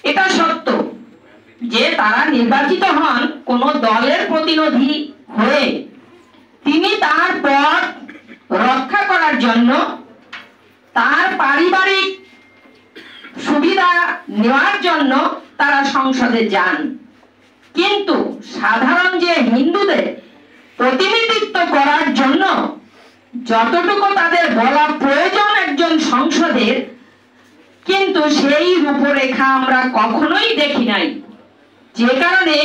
এটা সত্য যে তারা নির্বাচিত হন কোন দলের প্রতিনিধি হয়ে। তিনি তার পদ রক্ষা করার জন্য তার পারিবারিক সুবিধা নেওয়ার জন্য তারা সংসদে যান। কিন্তু সাধারণ যে হিন্দুদের প্রতিনিধিত্ব করার জন্য যতটুকু তাদের বলা প্রয়োজন একজন সংসদের, কিন্তু সেই রূপরেখা আমরা কখনোই দেখি নাই। যে কারণে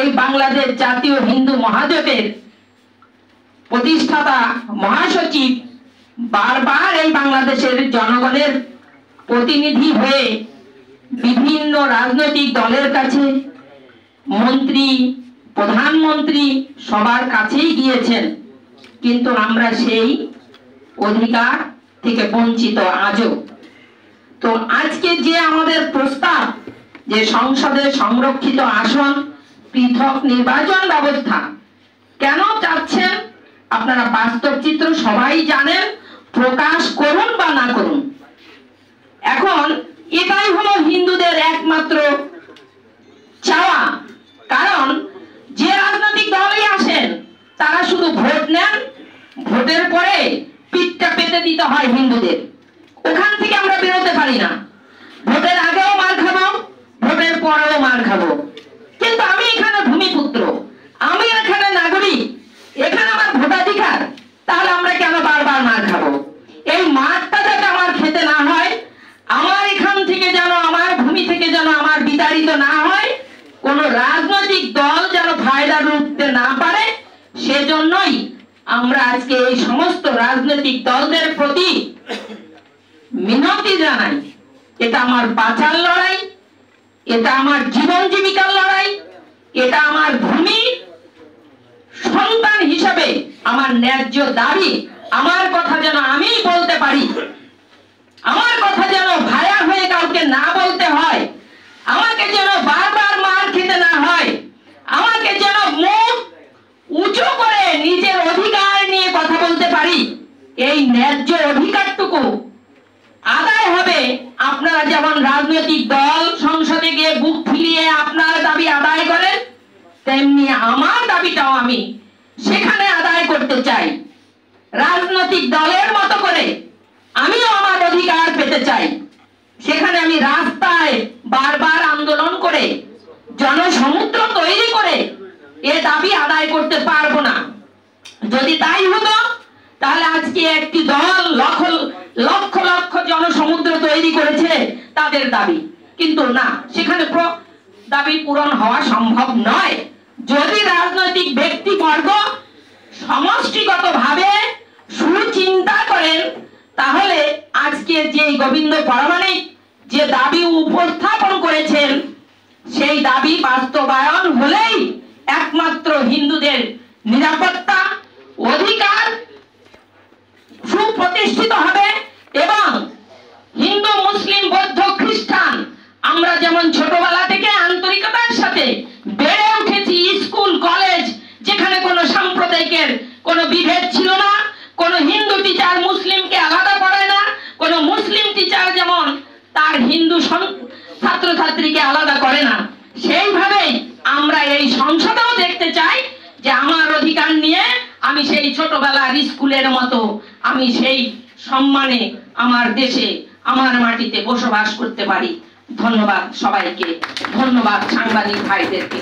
এই বাংলাদেশ জাতীয় হিন্দু মহাজোটের প্রতিষ্ঠাতা মহাসচিব বারবার এই বাংলাদেশের জনগণের প্রতিনিধি হয়ে বিভিন্ন রাজনৈতিক দলের কাছে, মন্ত্রী, প্রধানমন্ত্রী সবার কাছেই গিয়েছেন, কিন্তু আমরা সেই অধিকার থেকে বঞ্চিত আজও। তো আজকে যে আমাদের প্রস্তাব যে সংসদের সংরক্ষিত আসন, পৃথক নির্বাচন ব্যবস্থা কেন চাচ্ছেন আপনারা বাস্তব চিত্র সবাই জানেন, প্রকাশ করুন বা না করুন। এখন এটাই হলো হিন্দুদের একমাত্র চাওয়া। কারণ যে রাজনৈতিক দলই আসেন তারা শুধু ভোট নেন, ভোটের পরে পিঠটা পেতে দিতে হয় হিন্দুদের। ওখান থেকে আমরা বেরোতে পারি না। ভোটের আগেও মার খাবো, ভোটের পরেও মার খাবো। কিন্তু আমি এখানে ভূমিপুত্র, আমি এখানে নাগরিক, এখানে আমার ভোটাধিকার, তাহলে আমরা কেন বারবার মার খাবো? এই মারটা যাতে আমার খেতে না হয়, আমার এখান থেকে যেন, আমার ভূমি থেকে যেন আমার বিতাড়িত না হয়, কোন রাজনৈতিক দল যেন ফায়দা লুটতে না পারে, সেজন্যই আমরা আজকে এই সমস্ত রাজনৈতিক দলদের প্রতি মিনতি জানাই। এটা আমার বাঁচার লড়াই, এটা আমার জীবন জীবিকার লড়াই, এটা আমার ভূমি সন্তান হিসাবে আমার ন্যায্য দাবি। আমার কথা যেন আমি বলতে পারি, আমার কথা যেন ভায়া হয়ে কাউকে না বলতে হয়, আমাকে যেন বারবার মার খেতে না হয়, আমাকে যেন মুখ উঁচু করে নিজের অধিকার নিয়ে কথা বলতে পারি। এই ন্যায্য অধিকারটুকু আদায় হবে। আপনারা যেমন রাজনৈতিক দল সংসদে গিয়ে বুক ফুলিয়ে আপনার দাবি আদায় করেন, তেমনি আমার দাবিটাও আমি সেখানে আদায় করতে চাই। রাজনৈতিক দলের মতো করে আমিও আমার অধিকার পেতে চাই। সেখানে আমি রাস্তায় বারবার আন্দোলন করে জনসমুদ্র তৈরি করে এ দাবি আদায় করতে পারবো না। যদি তাই হতো তাহলে আজকে একটি দল লক্ষ লক্ষ লক্ষ জনসমুদ্র তৈরি করেছে তাদের দাবি, কিন্তু না, সেখানে দাবি পূরণ হওয়া সম্ভব নয়। যদি রাজনৈতিক ব্যক্তিবর্গ সমষ্টিগতভাবে সুচিন্তা করেন, তাহলে আজকে যে গোবিন্দ পরমাণিক যে দাবি উপস্থাপন করেছেন, সেই দাবি বাস্তবায়ন হলেই একমাত্র হিন্দুদের নিরাপত্তা, অধিকার সুপ্রতিষ্ঠিত হবে। এবং হিন্দু, মুসলিম, বৌদ্ধ, খ্রিস্টান আমরা যেমন ছোটবেলা থেকে আন্তরিকতার সাথে বেড়ে উঠেছি, স্কুল কলেজ যেখানে কোনো সাম্প্রদায়িকের কোনো বিভেদ ছিল না, কোনো হিন্দু টিচার মুসলিমকে আলাদা পড়ায় না, কোনো মুসলিম টিচার যেমন তার হিন্দু ছাত্রছাত্রীকে আলাদা করে না, সেইভাবেই আমরা এই সংসদেও দেখতে চাই যে আমার অধিকার নিয়ে আমি সেই ছোটবেলার স্কুলের মতো আমি সেই সম্মানে আমার দেশে, আমার মাটিতে বসবাস করতে পারি। ধন্যবাদ সবাইকে, ধন্যবাদ সাংবাদিক ভাইদেরকে।